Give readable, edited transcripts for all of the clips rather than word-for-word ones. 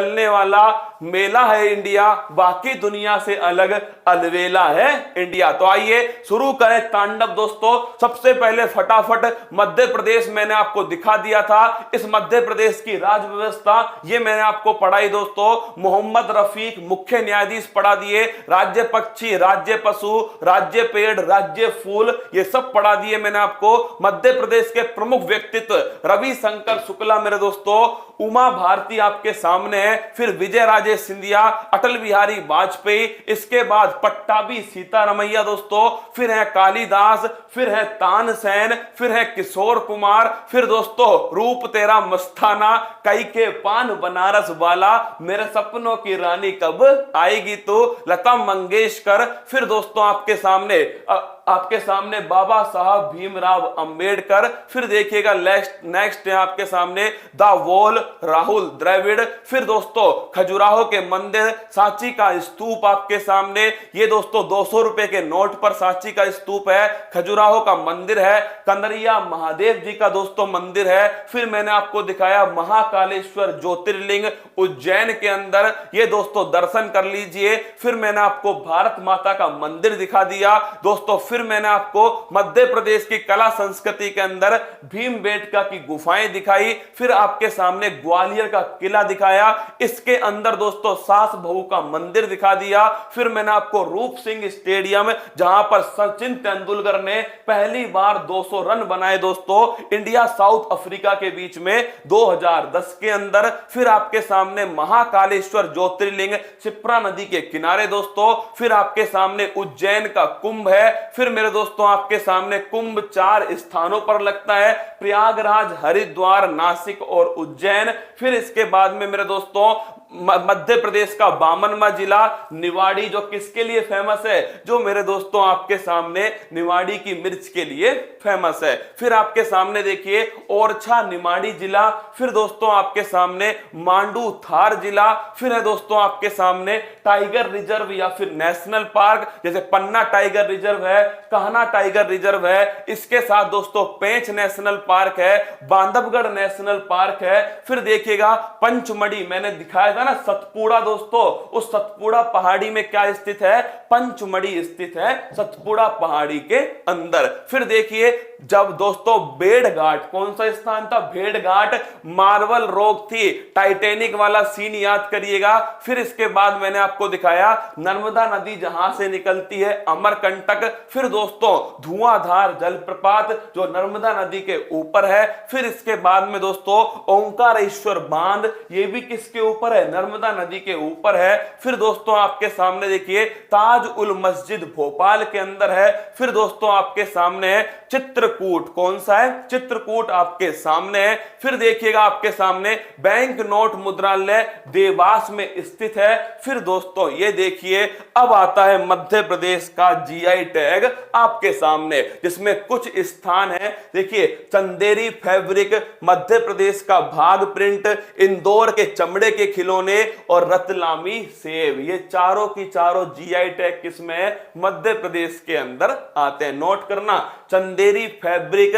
चलने वाला मेला है इंडिया, बाकी दुनिया से अलग अलवेला है इंडिया। तो आइए शुरू करें तांडव दोस्तों। सबसे पहले फटाफट मध्य प्रदेश मैंने आपको दिखा दिया था। इस मध्य प्रदेश की राज्य व्यवस्था ये मैंने आपको पढ़ाई दोस्तों। मोहम्मद रफीक मुख्य न्यायाधीश पढ़ा दिए। राज्य पक्षी, राज्य पशु, राज्य पेड़, राज्य फूल, ये सब पढ़ा दिए मैंने आपको। मध्य प्रदेश के प्रमुख व्यक्तित्व रविशंकर शुक्ला मेरे दोस्तों, उमा भारती आपके सामने है, फिर विजय राजे सिंधिया, अटल बिहारी वाजपेयी, इसके बाद पट्टाभी सीतारमैया दोस्तों, फिर है कालिदास, फिर है तानसेन, फिर है किशोर कुमार, फिर दोस्तों रूप तेरा मस्ताना, कई के पान बनारस वाला, मेरे सपनों की रानी कब आएगी तो, लता मंगेशकर, फिर दोस्तों आपके सामने बाबा साहब भीमराव अंबेडकर, फिर देखिएगा नेक्स्ट है आपके सामने द वॉल राहुल द्रविड़, फिर दोस्तों खजुराहो के मंदिर, सांची का स्तूप आपके सामने, ये दोस्तों 200 रुपए के नोट पर सांची का स्तूप है, खजुराहो का मंदिर है, कंदरिया महादेव जी का दोस्तों मंदिर है, फिर मैंने आपको दिखाया महाकालेश्वर ज्योतिर्लिंग उज्जैन के अंदर, ये दोस्तों दर्शन कर लीजिए, फिर मैंने आपको भारत माता का मंदिर दिखा दिया दोस्तों, फिर मैंने आपको मध्य प्रदेश की कला संस्कृति के अंदर भीमबेटका की गुफाएं दिखाई, फिर आपके सामने ग्वालियर का किला दिखाया, इसके अंदर दोस्तों सास बहू का मंदिर दिखा दिया, फिर मैंने आपको रूप सिंह स्टेडियम जहां पर सचिन तेंदुलकर ने पहली बार 200 रन बनाए दोस्तों इंडिया साउथ अफ्रीका के बीच में 2010 के अंदर, फिर आपके सामने महाकालेश्वर ज्योतिर्लिंग शिप्रा नदी के किनारे दोस्तों, फिर आपके सामने उज्जैन का कुंभ है, फिर मेरे दोस्तों आपके सामने कुंभ 4 स्थानों पर लगता है, प्रयागराज, हरिद्वार, नासिक और उज्जैन, फिर इसके बाद में मेरे दोस्तों मध्य प्रदेश का बामनवा जिला निवाड़ी जो किसके लिए फेमस है, जो मेरे दोस्तों आपके सामने निवाड़ी की मिर्च के लिए फेमस है, फिर आपके सामने देखिए ओरछा निमाड़ी जिला, फिर दोस्तों आपके सामने मांडू थार जिला, फिर है दोस्तों आपके सामने टाइगर रिजर्व या फिर नेशनल पार्क, जैसे पन्ना टाइगर रिजर्व है, कहना टाइगर रिजर्व है, इसके साथ दोस्तों पेंच नेशनल पार्क है, बांधवगढ़ नेशनल पार्क है, फिर देखिएगा पंचमढ़ी मैंने दिखाया ना सतपुड़ा दोस्तों, उस सतपुड़ा पहाड़ी में क्या स्थित है, पंचमढ़ी स्थित है सतपुड़ा पहाड़ी के अंदर, फिर देखिए जब दोस्तों भेड़घाट, कौन सा स्थान था, भेड़घाट, मार्वल रॉक थी, टाइटैनिक वाला सीन याद करिएगा, फिर इसके बाद मैंने आपको दिखाया नर्मदा नदी जहां से निकलती है अमरकंटक, फिर दोस्तों धुआंधार जलप्रपात जो नर्मदा नदी के ऊपर है, फिर इसके बाद में दोस्तों ओंकारेश्वर बांध, ये भी किसके ऊपर है, नर्मदा नदी के ऊपर है, फिर दोस्तों आपके सामने देखिए ताज उल मस्जिद भोपाल के अंदर है, फिर दोस्तों आपके सामने है चित्रकूट, कौन सा है, चित्रकूट आपके सामने है, फिर देखिएगा आपके सामने बैंक नोट मुद्रालय देवास में स्थित है, फिर दोस्तों ये देखिए अब आता है मध्य प्रदेश का जीआई टैग आपके सामने, जिसमें कुछ स्थान है, देखिए चंदेरी फैब्रिक, मध्य प्रदेश का भाग प्रिंट, इंदौर के चमड़े के खिलौने और रतलामी सेब, ये चारों की चारों जीआई टैग किसमें है, मध्य प्रदेश के अंदर आते हैं। नोट करना, चंदेरी फैब्रिक,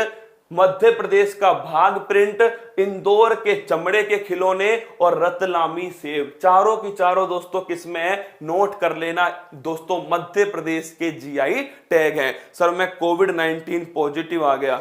मध्य प्रदेश का भाग प्रिंट, इंदौर के चमड़े के खिलौने और रतलामी सेब, चारों की चारों दोस्तों किसमें है, नोट कर लेना दोस्तों, मध्य प्रदेश के जीआई टैग हैं। सर मैं कोविड-19 पॉजिटिव आ गया,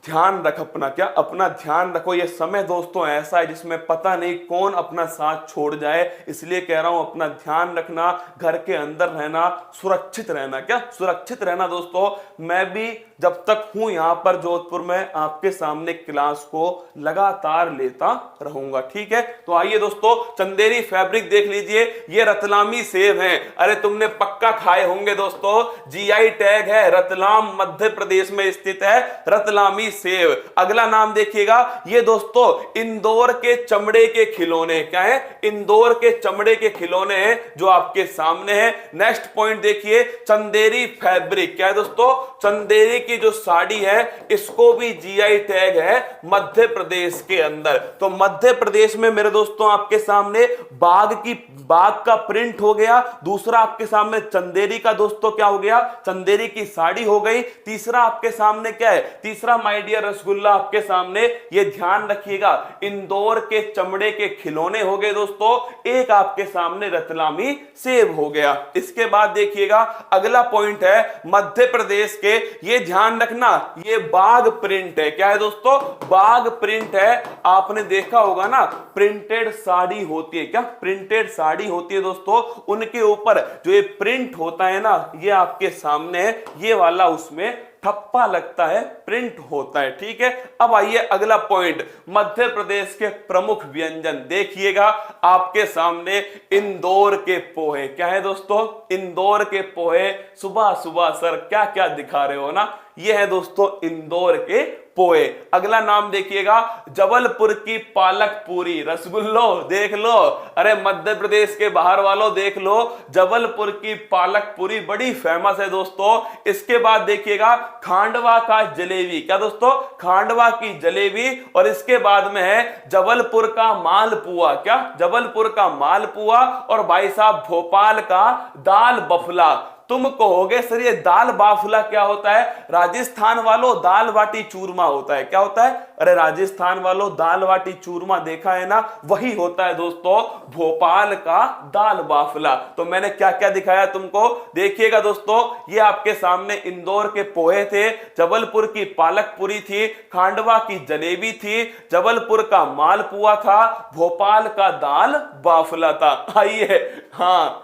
ध्यान रख अपना, क्या अपना ध्यान रखो, ये समय दोस्तों ऐसा है जिसमें पता नहीं कौन अपना साथ छोड़ जाए, इसलिए कह रहा हूं अपना ध्यान रखना, घर के अंदर रहना, सुरक्षित रहना, क्या सुरक्षित रहना दोस्तों। मैं भी जब तक हूं यहां पर जोधपुर में आपके सामने क्लास को लगातार लेता रहूंगा, ठीक है। तो आइए दोस्तों चंदेरी फैब्रिक देख लीजिए, ये रतलामी सेब हैं, अरे तुमने पक्का खाए होंगे दोस्तों, जीआई टैग है, रतलाम मध्य प्रदेश में स्थित है रतलामी सेब। अगला नाम देखिएगा, ये दोस्तों इंदौर के चमड़े के खिलौने, क्या है, इंदौर के चमड़े के खिलौने हैं जो आपके सामने हैं। नेक्स्ट पॉइंट देखिए, चंदेरी फैब्रिक, क्या है दोस्तों, चंदेरी की जो साड़ी है इसको भी जीआई टैग है मध्य प्रदेश के अंदर। तो मध्य प्रदेश में मेरे दोस्तों आपके सामने बाघ का प्रिंट हो गया, दूसरा आपके सामने चंदेरी का दोस्तों क्या हो गया, चंदेरी की साड़ी हो गई, तीसरा आपके सामने क्या है, तीसरा माय डियर रसगुल्ला आपके सामने, ये ध्यान रखिएगा, इंदौर के चमड़े के खिलौने हो गए दोस्तों, एक आपके सामने रतलामी सेब हो गया। इसके बाद देखिएगा अगला पॉइंट है मध्य प्रदेश के, ये ध्यान रखना, ये बाघ प्रिंट है। क्या है दोस्तों? बाघ प्रिंट है। आपने देखा होगा ना, प्रिंटेड साड़ी होती है, क्या प्रिंटेड साड़ी होती है दोस्तों, उनके ऊपर जो ये प्रिंट होता है ना, ये आपके सामने है, ये वाला उसमें ठप्पा लगता है, प्रिंट होता है। ठीक है, अब आइए अगला पॉइंट, मध्य प्रदेश के प्रमुख व्यंजन देखिएगा आपके सामने, इंदौर के पोहे। क्या है दोस्तों? इंदौर के पोहे। सुबह सुबह सर क्या क्या दिखा रहे हो ना, ये है दोस्तों इंदौर के पोहे। अगला नाम देखिएगा, जबलपुर की पालक पूरी। रसगुल्लो देख लो, अरे मध्य प्रदेश के बाहर वालों देख लो, जबलपुर की पालक पूरी बड़ी फेमस है दोस्तों। इसके बाद देखिएगा खांडवा का जलेबी। क्या दोस्तों? खांडवा की जलेबी। और इसके बाद में है जबलपुर का मालपुआ। क्या? जबलपुर का मालपुआ। और भाई साहब भोपाल का दाल बफला। तुम कहोगे सर ये दाल बाफला क्या होता है? राजस्थान वालों दाल बाटी चूरमा होता है। क्या होता है? अरे राजस्थान वालों दाल बाटी चूरमा देखा है ना, वही होता है दोस्तों भोपाल का दाल बाफला। तो मैंने क्या क्या दिखाया तुमको, देखिएगा दोस्तों, ये आपके सामने इंदौर के पोहे थे, जबलपुर की पालक पूरी थी, खांडवा की जलेबी थी, जबलपुर का मालपुआ था, भोपाल का दाल बाफला था। आइए, हाँ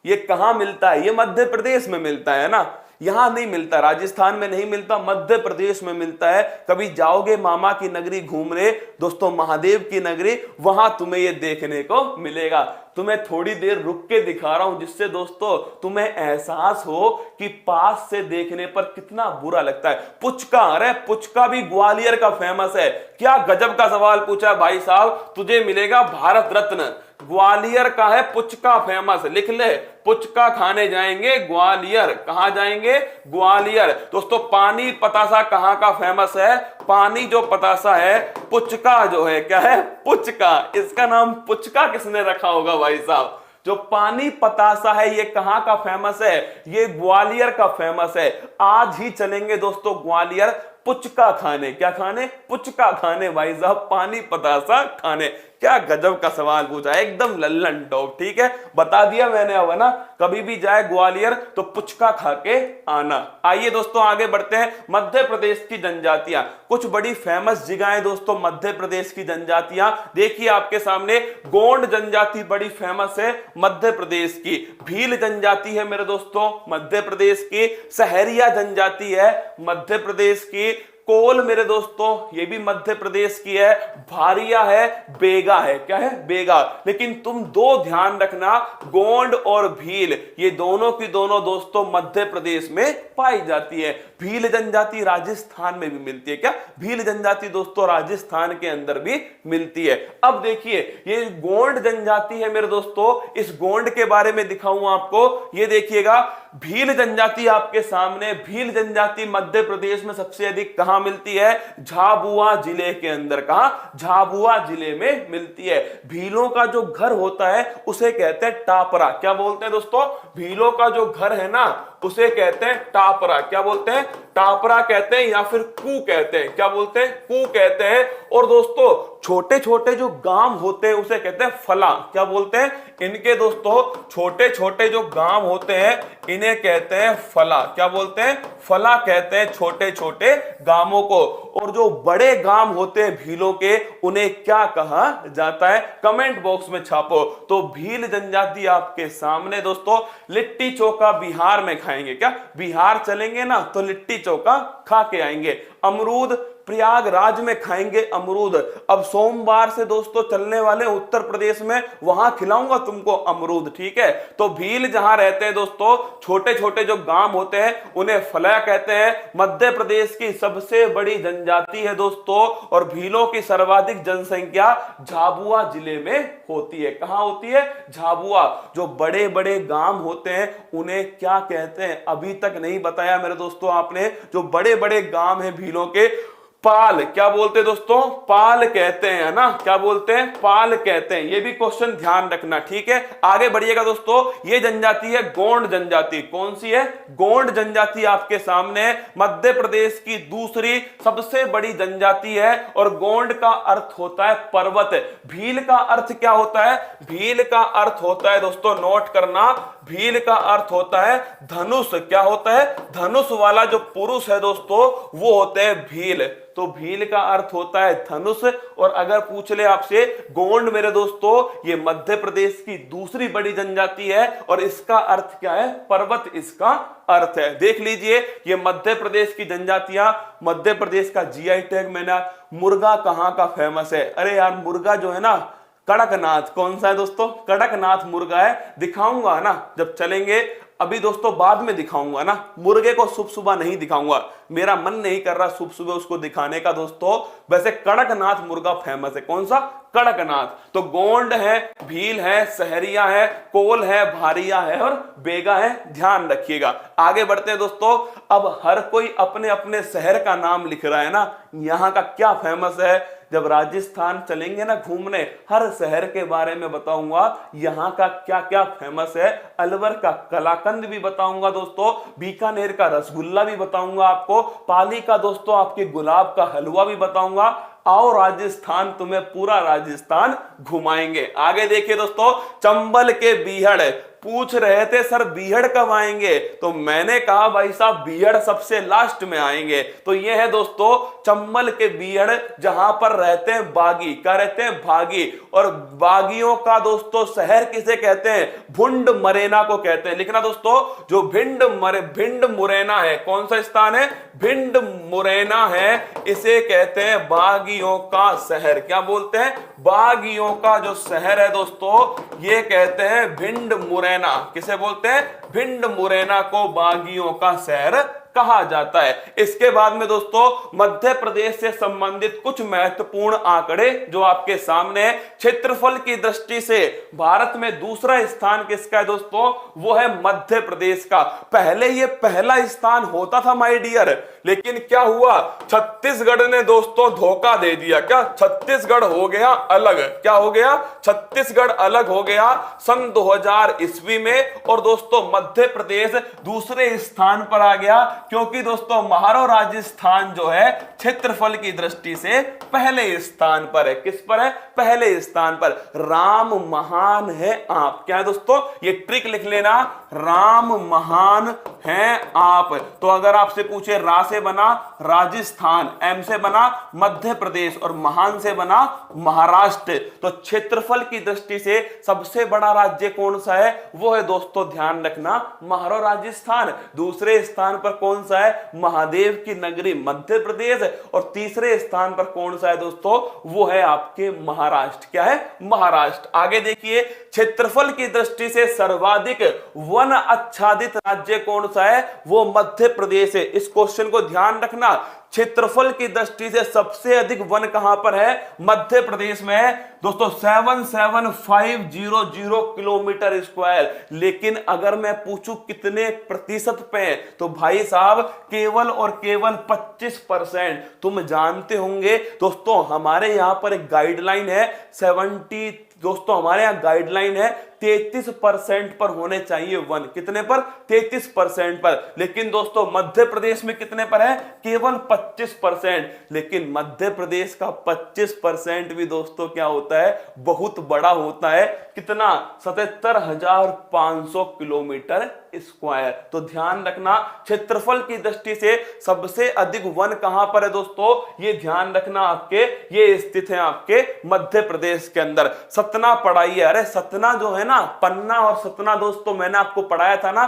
ये कहां मिलता है? ये मध्य प्रदेश में मिलता है ना, यहां नहीं मिलता, राजस्थान में नहीं मिलता, मध्य प्रदेश में मिलता है। कभी जाओगे मामा की नगरी घूमने दोस्तों, महादेव की नगरी, वहां तुम्हें ये देखने को मिलेगा। तुम्हें थोड़ी देर रुक के दिखा रहा हूं, जिससे दोस्तों तुम्हें एहसास हो कि पास से देखने पर कितना बुरा लगता है। पुचका, अरे पुचका भी ग्वालियर का फेमस है। क्या गजब का सवाल पूछा भाई साहब, तुझे मिलेगा भारत रत्न। ग्वालियर का है पुचका फेमस, लिख ले, पुचका खाने जाएंगे ग्वालियर। कहां जाएंगे? ग्वालियर। दोस्तों पानी पतासा कहां का फेमस है? पानी जो पतासा है, पुचका जो है, क्या है? पुचका। इसका नाम पुचका किसने रखा होगा भाई साहब? जो पानी पतासा है ये कहां का फेमस है? ये ग्वालियर का फेमस है। आज ही चलेंगे दोस्तों ग्वालियर पुचका खाने। क्या खाने? पुचका खाने भाई साहब, पानी पतासा खाने। क्या गजब का सवाल पूछा, एकदम लल्लन टॉप। ठीक है, बता दिया मैंने अब, है ना, कभी भी जाए ग्वालियर तो पुचका खा के आना। आइए दोस्तों आगे बढ़ते हैं, मध्य प्रदेश की जनजातियां, कुछ बड़ी फेमस जगहें दोस्तों मध्य प्रदेश की जनजातियां। देखिए आपके सामने, गोंड जनजाति बड़ी फेमस है मध्य प्रदेश की, भील जनजाति है मेरे दोस्तों मध्य प्रदेश की, सहरिया जनजाति है मध्य प्रदेश की, कोल मेरे दोस्तों ये भी मध्य प्रदेश की है, भारिया है, बेगा है। क्या है? बेगा। लेकिन तुम दो ध्यान रखना, गोंड और भील, ये दोनों की दोनों दोस्तों मध्य प्रदेश में पाई जाती है। भील जनजाति राजस्थान में भी मिलती है। क्या? भील जनजाति दोस्तों राजस्थान के अंदर भी मिलती है। अब देखिए ये गोंड जनजाति है मेरे दोस्तों, इस गोंड के बारे में दिखाऊं आपको। ये देखिएगा भील जनजाति आपके सामने, भील जनजाति मध्य प्रदेश में सबसे अधिक कहां मिलती है? झाबुआ जिले के अंदर। कहां? झाबुआ जिले में मिलती है। भीलों का जो घर होता है उसे कहते हैं टापरा। क्या बोलते हैं दोस्तों? भीलों का जो घर है ना उसे कहते हैं टापरा। क्या बोलते हैं? टापरा कहते हैं, या फिर कू कहते हैं। क्या बोलते हैं? कू कहते हैं। और दोस्तों छोटे छोटे जो गांव होते हैं उसे कहते हैं फला। क्या बोलते हैं? इनके दोस्तों छोटे छोटे जो गांव होते हैं इन्हें कहते हैं फला। क्या बोलते हैं? फला कहते हैं छोटे छोटे गांवों को। और जो बड़े गांव होते हैं भीलों के, उन्हें क्या कहा जाता है? कमेंट बॉक्स में छापो। तो भील जनजाति आपके सामने दोस्तों, लिट्टी चोखा बिहार में खाएंगे। क्या? बिहार चलेंगे ना तो लिट्टी चोखा खा के आएंगे। अमरूद प्रयागराज में खाएंगे अमरूद। अब सोमवार से दोस्तों चलने वाले उत्तर प्रदेश में, वहां खिलाऊंगा तुमको अमरूद। ठीक है, तो भील जहां रहते हैं दोस्तों, छोटे छोटे जो गांव होते हैं उन्हें फला कहते हैं। मध्य प्रदेश की सबसे बड़ी जनजाति है दोस्तों, और भीलों की सर्वाधिक जनसंख्या झाबुआ जिले में होती है। कहां होती है? झाबुआ। जो बड़े बड़े गांव होते हैं उन्हें क्या कहते हैं? अभी तक नहीं बताया मेरे दोस्तों आपने। जो बड़े बड़े गांव हैं भीलों के पाल। क्या बोलते हैं दोस्तों? पाल कहते हैं, है ना? क्या बोलते हैं? पाल कहते हैं। ये भी क्वेश्चन ध्यान रखना, ठीक है। आगे बढ़िएगा दोस्तों। ये जनजाति है गोंड जनजाति। कौन सी है? गोंड जनजाति आपके सामने है। मध्य प्रदेश की दूसरी सबसे बड़ी जनजाति है और गोंड का अर्थ होता है पर्वत। भील का अर्थ क्या होता है? भील का अर्थ होता है दोस्तों, नोट करना, भील का अर्थ होता है धनुष। क्या होता है? धनुष वाला जो पुरुष है दोस्तों वो होते हैं भील। तो भील का अर्थ होता है धनुष। और अगर पूछ ले आपसे, गोंड मेरे दोस्तों ये मध्य प्रदेश की दूसरी बड़ी जनजाति है और इसका अर्थ क्या है? पर्वत इसका अर्थ है। देख लीजिए ये मध्य प्रदेश की जनजातियां, मध्य प्रदेश का जीआई टैग मैंने। मुर्गा कहां का फेमस है? अरे यार मुर्गा जो है ना, कड़कनाथ। कौन सा है दोस्तों? कड़कनाथ मुर्गा है। दिखाऊंगा ना जब चलेंगे, अभी दोस्तों बाद में दिखाऊंगा ना। मुर्गे को सुबह सुबह नहीं दिखाऊंगा, मेरा मन नहीं कर रहा सुबह सुबह उसको दिखाने का दोस्तों। वैसे कड़कनाथ मुर्गा फेमस है। कौन सा? कड़कनाथ। तो गोंड है, भील है, सहरिया है, कोल है, भारिया है और बेगा है। ध्यान रखिएगा। आगे बढ़ते हैं दोस्तों। अब हर कोई अपने अपने शहर का नाम लिख रहा है ना। यहां का क्या फेमस है? जब राजस्थान चलेंगे ना घूमने, हर शहर के बारे में बताऊंगा, यहां का क्या क्या फेमस है। अलवर का कलाकंद भी बताऊंगा दोस्तों, बीकानेर का रसगुल्ला भी बताऊंगा आपको, पाली का दोस्तों आपके गुलाब का हलवा भी बताऊंगा। आओ राजस्थान, तुम्हें पूरा राजस्थान घुमाएंगे। आगे देखिए दोस्तों, चंबल के बीहड़। पूछ रहे थे सर बीहड़ कब आएंगे, तो मैंने कहा भाई साहब बीहड़ सबसे लास्ट में आएंगे। तो ये है दोस्तों चंबल के बीहड़, जहां पर रहते हैं बागी। क्या रहते हैं? बागी। और बागियों का दोस्तों शहर किसे कहते हैं? भिंड मुरैना को कहते हैं। लिखना दोस्तों, जो भिंड मुरैना है, कौन सा स्थान है? भिंड मुरैना है, इसे कहते हैं बागियों का शहर। क्या बोलते हैं? बागियों का जो शहर है दोस्तों ये कहते हैं भिंड मुरैना। किसे बोलते हैं? भिंड मुरैना को बागियों का शहर कहा जाता है। इसके बाद में दोस्तों मध्य प्रदेश से संबंधित कुछ महत्वपूर्ण आंकड़े जो आपके सामने है। क्षेत्रफल की दृष्टि से भारत में दूसरा स्थान किसका है दोस्तों? वो है मध्य प्रदेश का। पहले ये पहला स्थान होता था माय डियर, लेकिन क्या हुआ? छत्तीसगढ़ ने दोस्तों धोखा दे दिया। क्या? छत्तीसगढ़ हो गया अलग। क्या हो गया? छत्तीसगढ़ अलग हो गया सन 2000 ईस्वी में। और दोस्तों मध्य प्रदेश दूसरे स्थान पर आ गया, क्योंकि दोस्तों महारो राजस्थान जो है क्षेत्रफल की दृष्टि से पहले स्थान पर है। किस पर है? पहले स्थान पर। राम महान है आप। क्या है दोस्तों? ये ट्रिक लिख लेना, राम महान है आप। तो अगर आपसे पूछे रा से बना राजस्थान, एम से बना मध्य प्रदेश और महान से बना महाराष्ट्र, तो क्षेत्रफल की दृष्टि से सबसे बड़ा राज्य कौन सा है? वो है दोस्तों, ध्यान रखना, महारो राजस्थान। दूसरे स्थान पर कौन सा है? महादेव की नगरी मध्य प्रदेश। और तीसरे स्थान पर कौन सा है दोस्तों? वो है आपके महाराष्ट्र। क्या है? महाराष्ट्र। आगे देखिए, क्षेत्रफल की दृष्टि से सर्वाधिक वन आच्छादित राज्य कौन सा है? वो मध्य प्रदेश है। इस क्वेश्चन को ध्यान रखना, क्षेत्रफल की दृष्टि से सबसे अधिक वन कहां पर है? मध्य प्रदेश में है दोस्तों, 77500 किलोमीटर स्क्वायर। लेकिन अगर मैं पूछूं कितने प्रतिशत पे, तो भाई साहब केवल और केवल 25%। तुम जानते होंगे दोस्तों, हमारे यहां पर एक गाइडलाइन है 70, दोस्तों हमारे यहां गाइडलाइन है 33% पर होने चाहिए वन। कितने पर? 33% पर। लेकिन दोस्तों मध्य प्रदेश में कितने पर है? केवल 25%। लेकिन मध्य प्रदेश का 25% भी दोस्तों क्या होता है? बहुत बड़ा होता है। कितना? 77,500 किलोमीटर स्क्वायर। तो ध्यान रखना, क्षेत्रफल की दृष्टि से सबसे अधिक वन कहां पर है दोस्तों? ये ध्यान रखना, आपके ये स्थित है आपके मध्य प्रदेश के अंदर। सतना पढ़ाइए। अरे सतना जो है ना, पन्ना और सतना दोस्तों मैंने आपको पढ़ाया था ना,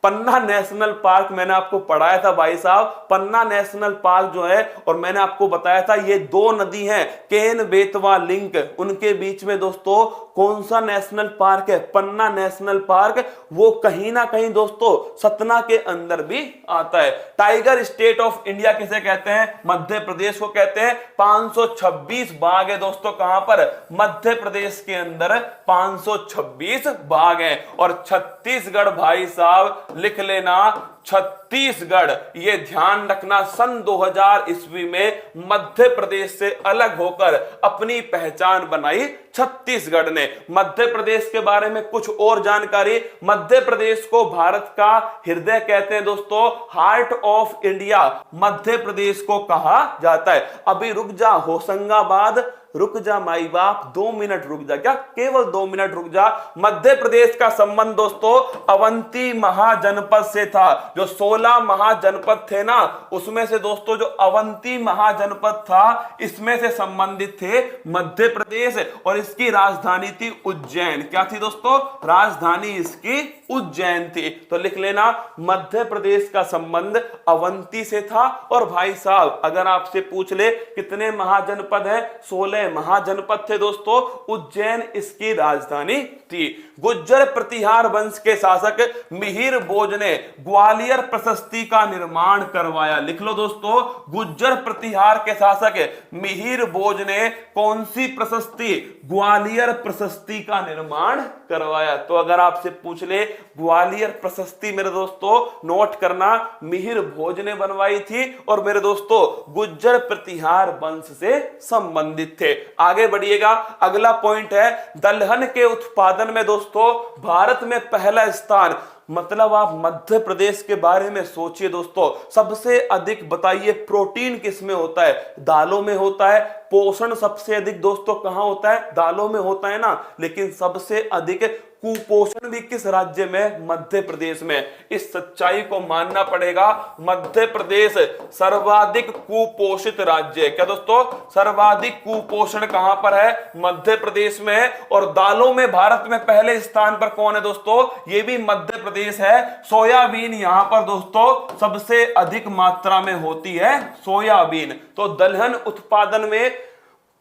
पन्ना नेशनल पार्क मैंने आपको पढ़ाया था भाई साहब। पन्ना नेशनल पार्क जो है, और मैंने आपको बताया था ये दो नदी हैं, केन बेतवा लिंक, उनके बीच में दोस्तों कौन सा नेशनल पार्क है? पन्ना नेशनल पार्क। वो कहीं ना कहीं दोस्तों सतना के अंदर भी आता है। टाइगर स्टेट ऑफ इंडिया किसे कहते हैं? मध्य प्रदेश को कहते हैं। 526 बाघ है दोस्तों, कहां पर? मध्य प्रदेश के अंदर 526 बाघ हैं। और छत्तीसगढ़ भाई साहब लिख लेना, छत्तीसगढ़, ये ध्यान रखना, सन 2000 ईस्वी में मध्य प्रदेश से अलग होकर अपनी पहचान बनाई छत्तीसगढ़ ने। मध्य प्रदेश के बारे में कुछ और जानकारी, मध्य प्रदेश को भारत का हृदय कहते हैं दोस्तों, heart of India Madhya Pradesh को कहा जाता है। अभी रुक जा होशंगाबाद, रुक जा माई बाप, 2 मिनट रुक जा, क्या केवल 2 मिनट रुक जा। मध्य प्रदेश का संबंध दोस्तों अवंती महाजनपद से था। जो 16 महाजनपद थे ना, उसमें से दोस्तों जो अवंती महाजनपद था, इसमें से संबंधित थे मध्य प्रदेश, और इसकी राजधानी थी उज्जैन। क्या थी दोस्तों? राजधानी इसकी उज्जैन थी। तो लिख लेना, मध्य प्रदेश का संबंध अवंती से था। और भाई साहब अगर आपसे पूछ ले कितने महाजनपद है, 16 महाजनपद थे दोस्तों, उज्जैन इसकी राजधानी थी। गुज्जर प्रतिहार वंश के शासक मिहिर भोज ने ग्वालियर प्रशस्ति का निर्माण करवाया। लिख लो दोस्तों, गुज्जर प्रतिहार के शासक मिहिर भोज ने कौन सी प्रशस्ति? ग्वालियर प्रशस्ति का निर्माण करवाया। तो अगर आपसे पूछ ले ग्वालियर प्रशस्ति, मेरे दोस्तों नोट करना, मिहिर भोज ने बनवाई थी और मेरे दोस्तों गुज्जर प्रतिहार वंश से संबंधित थे। आगे बढ़िएगा, अगला पॉइंट है दलहन के उत्पादन में दोस्तों भारत में पहला स्थान। मतलब आप मध्य प्रदेश के बारे में सोचिए दोस्तों, सबसे अधिक बताइए प्रोटीन किस में होता है? दालों में होता है। पोषण सबसे अधिक दोस्तों कहां होता है? दालों में होता है ना। लेकिन सबसे अधिक कुपोषण भी किस राज्य में? मध्य प्रदेश में। इस सच्चाई को मानना पड़ेगा, मध्य प्रदेश सर्वाधिक कुपोषित राज्य है। क्या दोस्तों? सर्वाधिक कुपोषण कहां पर है? मध्य प्रदेश में है। और दालों में भारत में पहले स्थान पर कौन है दोस्तों? ये भी मध्य प्रदेश है। सोयाबीन यहां पर दोस्तों सबसे अधिक मात्रा में होती है, सोयाबीन। तो दलहन उत्पादन में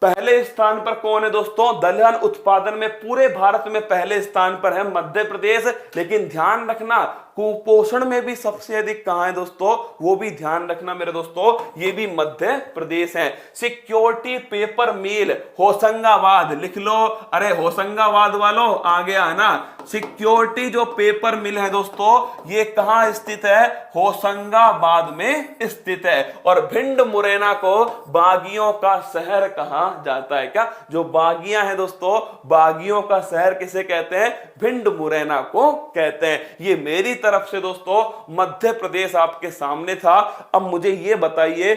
पहले स्थान पर कौन है दोस्तों? दलहन उत्पादन में पूरे भारत में पहले स्थान पर है मध्य प्रदेश। लेकिन ध्यान रखना, कुपोषण में भी सबसे अधिक कहां है दोस्तों? वो भी ध्यान रखना मेरे दोस्तों, ये भी मध्य प्रदेश है। सिक्योरिटी पेपर मिल होशंगाबाद, लिख लो। अरे होशंगाबाद वालों आ गया है ना। सिक्योरिटी जो पेपर मिल है दोस्तों, ये कहां स्थित है? होशंगाबाद में स्थित है। और भिंड मुरैना को बागियों का शहर कहा जाता है। क्या? जो बागियां हैं दोस्तों, बागियों का शहर किसे कहते हैं? भिंड मुरैना को कहते हैं। ये मेरी तरफ से दोस्तों मध्य प्रदेश आपके सामने था। अब मुझे ये बताइए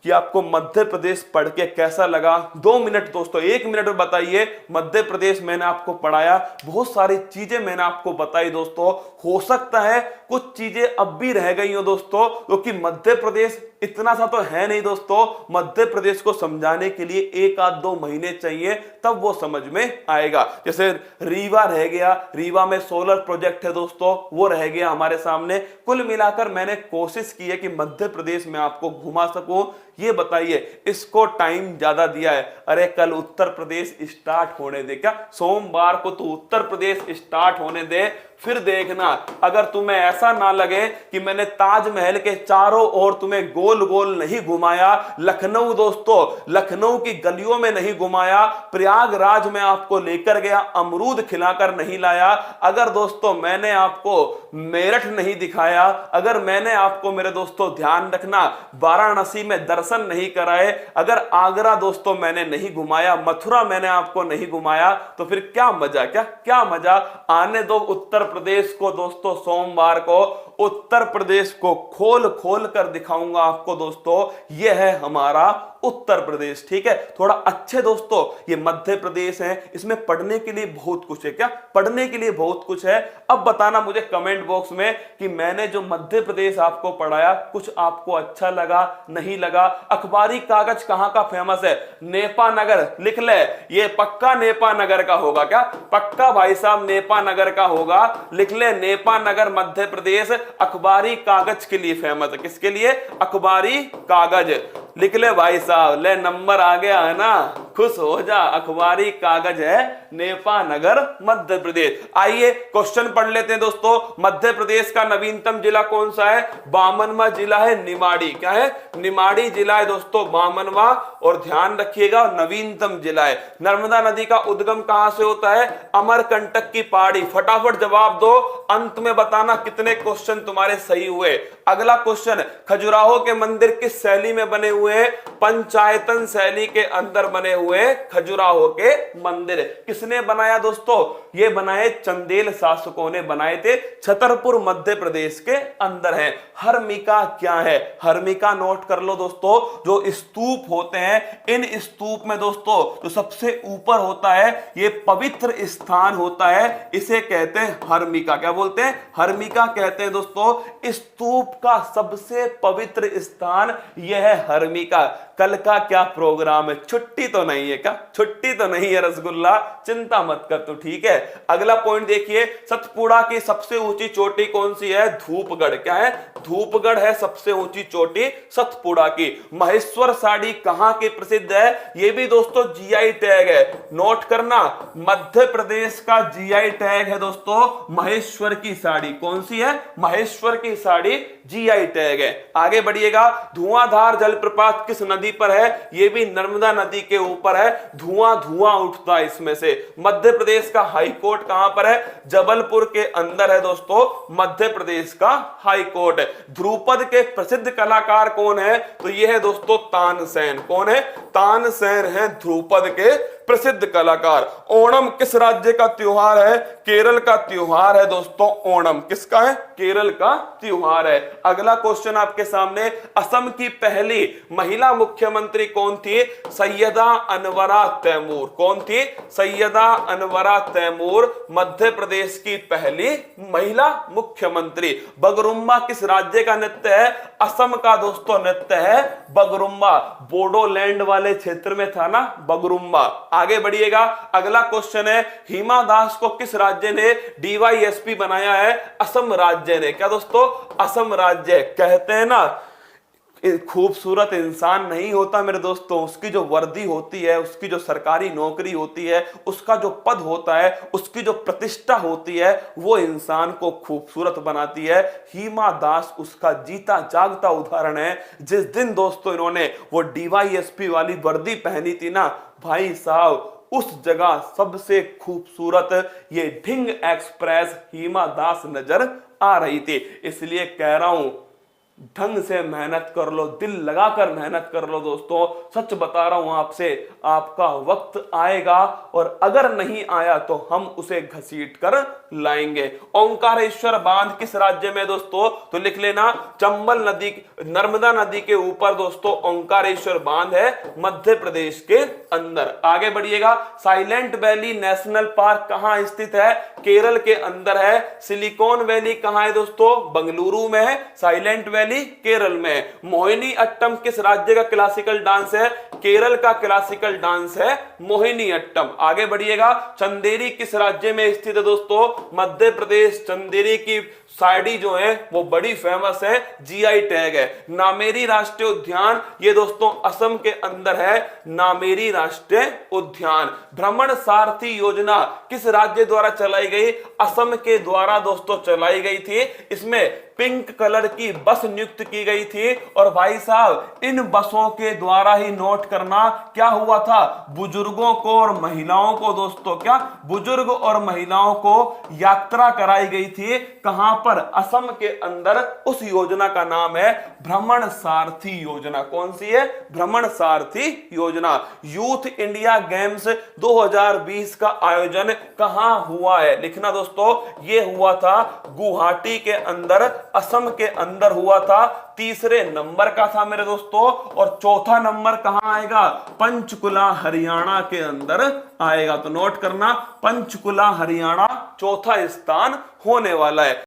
कि आपको मध्य प्रदेश पढ़ के कैसा लगा? 2 मिनट दोस्तों, 1 मिनट में बताइए। मध्य प्रदेश मैंने आपको पढ़ाया, बहुत सारी चीजें मैंने आपको बताई दोस्तों। हो सकता है कुछ चीजें अब भी रह गई हो दोस्तों, क्योंकि मध्य प्रदेश इतना सा तो है नहीं दोस्तों। मध्य प्रदेश को समझाने के लिए 1 आध 2 महीने चाहिए, तब वो समझ में आएगा। जैसे रीवा रह गया, रीवा में सोलर प्रोजेक्ट है दोस्तों, वो रह गया हमारे सामने। कुल मिलाकर मैंने कोशिश की है कि मध्य प्रदेश में आपको घुमा सकूं। ये बताइए, इसको टाइम ज्यादा दिया है। अरे कल उत्तर प्रदेश स्टार्ट होने दे, क्या सोमवार को तू उत्तर प्रदेश स्टार्ट होने दे, फिर देखना। अगर तुम्हें ऐसा ना लगे कि मैंने ताजमहल के चारों ओर तुम्हें गोल गोल नहीं घुमाया, लखनऊ दोस्तों, लखनऊ की गलियों में नहीं घुमाया, प्रयागराज में आपको लेकर गया, अमरूद खिलाकर नहीं लाया, अगर दोस्तों मैंने आपको मेरठ नहीं दिखाया, अगर मैंने आपको मेरे दोस्तों ध्यान रखना वाराणसी में दर्शन नहीं कराए, अगर आगरा दोस्तों मैंने नहीं घुमाया, मथुरा मैंने आपको नहीं घुमाया, तो फिर क्या मजा? क्या मजा? आने दो उत्तर प्रदेश को दोस्तों, सोमवार को उत्तर प्रदेश को खोल खोल कर दिखाऊंगा आपको दोस्तों। यह है हमारा उत्तर प्रदेश, ठीक है। थोड़ा अच्छे दोस्तों ये मध्य प्रदेश है, इसमें पढ़ने के लिए बहुत कुछ है। क्या पढ़ने के लिए बहुत कुछ है? अब बताना मुझे कमेंट बॉक्स में कि मैंने जो मध्य प्रदेश आपको पढ़ाया कुछ आपको अच्छा लगा, नहीं लगा। अखबारी कागज कहां का फेमस है? नेपा नगर, लिख ले। ये पक्का नेपा नगर का होगा, क्या पक्का भाई साहब नेपा नगर का होगा, लिख ले। नेपा नगर मध्य प्रदेश अखबारी कागज के लिए फेमस है। किसके लिए? अखबारी कागज, लिख ले भाई साहब। ले नंबर आ गया है ना, खुश हो जा, अखबारी कागज है नेपा नगर मध्य प्रदेश। आइए क्वेश्चन पढ़ लेते हैं दोस्तों। मध्य प्रदेश का नवीनतम जिला कौन सा है? 52वां जिला है निमाड़ी। क्या है? निमाड़ी जिला है दोस्तों, 52वां। और ध्यान रखिएगा नवीनतम जिला है। नर्मदा नदी का उद्गम कहां से होता है? अमरकंटक की पहाड़ी। फटाफट जवाब दो, अंत में बताना कितने क्वेश्चन तुम्हारे सही हुए। अगला क्वेश्चन, खजुराहो के मंदिर किस शैली में बने हुए हैं? पंचायतन शैली के अंदर बने हुए खजुराहो के मंदिर। किसने बनाया दोस्तों? ये बनाए चंदेल शासकों ने बनाए थे। छतरपुर मध्य प्रदेश के अंदर है। हर्मिका क्या है? हर्मिका नोट कर लो दोस्तों, जो स्तूप होते हैं, इन स्तूप में दोस्तों जो सबसे ऊपर होता है, ये पवित्र स्थान होता है, इसे कहते हैं हर्मिका। क्या बोलते हैं? हर्मिका कहते हैं दोस्तों। स्तूप का सबसे पवित्र स्थान यह है हर्मिका। कल का क्या प्रोग्राम है? छुट्टी तो नहीं है क्या? छुट्टी तो नहीं है रसगुल्ला, चिंता मत कर तू, ठीक है। अगला पॉइंट देखिए, सतपुड़ा की सबसे ऊंची चोटी कौन सी है? धूपगढ़। क्या है? धूपगढ़ है सबसे ऊंची चोटी सतपुड़ा की। महेश्वर साड़ी कहां की प्रसिद्ध है? यह भी दोस्तों जीआई टैग है, नोट करना। मध्य प्रदेश का जीआई टैग है दोस्तों महेश्वर की साड़ी। कौन सी है? महेश्वर की साड़ी जीआई टैग है। आगे बढ़िएगा, धुआंधार जलप्रपात किस नदी पर है? यह भी नर्मदा नदी के ऊपर है। धुआं धुआं उठता है इसमें से। मध्य प्रदेश का हाई कोर्ट कहां पर है? जबलपुर के अंदर है दोस्तों मध्य प्रदेश का हाई कोर्ट। ध्रुपद के प्रसिद्ध कलाकार कौन है? तो यह है दोस्तों तानसेन। कौन है? तानसेन है ध्रुपद के प्रसिद्ध कलाकार। ओणम किस राज्य का त्योहार है? केरल का त्योहार है दोस्तों ओणम। किसका है? केरल का त्योहार है। अगला क्वेश्चन आपके सामने, असम की पहली महिला मुख्यमंत्री कौन थी? सैयदा अनवरा तैमूर। कौन थी? सैयदा अनवरा तैमूर मध्य प्रदेश की पहली महिला मुख्यमंत्री। बगरुम्बा किस राज्य का नृत्य है? असम का दोस्तों नृत्य है बगरुम्बा। बोडोलैंड वाले क्षेत्र में था ना बगरुम्बा। आगे बढ़िएगा, अगला क्वेश्चन है, हिमा दास को किस राज्य ने डीवाईएसपी बनाया है? असम राज्य ने। क्या दोस्तों? असम राज्य। कहते हैं ना, खूबसूरत इंसान नहीं होता मेरे दोस्तों, उसकी जो वर्दी होती है, उसकी जो सरकारी नौकरी होती है, उसका जो पद होता है, उसकी जो प्रतिष्ठा होती है, वो इंसान को खूबसूरत बनाती है। हिमा दास उसका जीता जागता उदाहरण है। जिस दिन दोस्तों इन्होंने वो डीवाईएसपी वाली वर्दी पहनी थी ना, भाई साहब उस जगह सबसे खूबसूरत ये ढिंग एक्सप्रेस हिमा दास नजर आ रही थी। इसलिए कह रहा हूं, ढंग से मेहनत कर लो, दिल लगाकर मेहनत कर लो दोस्तों। सच बता रहा हूं आपसे, आपका वक्त आएगा और अगर नहीं आया तो हम उसे घसीट कर लाएंगे। ओंकारेश्वर बांध किस राज्य में दोस्तों? तो लिख लेना, चंबल नदी, नर्मदा नदी के ऊपर दोस्तों ओंकारेश्वर बांध है मध्य प्रदेश के अंदर। आगे बढ़िएगा, साइलेंट वैली नेशनल पार्क कहां स्थित है? केरल के अंदर है। सिलिकॉन वैली कहां है दोस्तों? बंगलुरु में है। साइलेंट वैली केरल में। मोहिनी अट्टम किस राज्य का क्लासिकल डांस है? केरल का क्लासिकल डांस है मोहिनी अट्टम। आगे बढ़िएगा, चंदेरी किस राज्य में स्थित है दोस्तों? मध्य प्रदेश। चंदेरी की साड़ी जो है वो बड़ी फेमस है, जीआई टैग है। नामेरी राष्ट्रीय उद्यान, ये दोस्तों असम के अंदर है नामेरी राष्ट्रीय उद्यान। भ्रमण सारथी योजना किस राज्य द्वारा चलाई गई? असम के द्वारा दोस्तों चलाई गई थी। इसमें पिंक कलर की बस नियुक्त की गई थी और भाई साहब इन बसों के द्वारा ही नोट करना क्या हुआ था, बुजुर्गों को और महिलाओं को दोस्तों, क्या बुजुर्ग और महिलाओं को यात्रा कराई गई थी। कहां पर? असम के अंदर। उस योजना का नाम है भ्रमण सारथी योजना। कौन सी है? भ्रमण सारथी योजना। यूथ इंडिया गेम्स 2020 का आयोजन कहां हुआ है? लिखना दोस्तों, यह हुआ था गुवाहाटी के अंदर, असम के अंदर हुआ था। तीसरे नंबर का था मेरे दोस्तों और चौथा नंबर कहां आएगा? पंचकुला हरियाणा के अंदर आएगा। तो नोट करना, पंचकुला हरियाणा चौथा स्थान होने वाला है।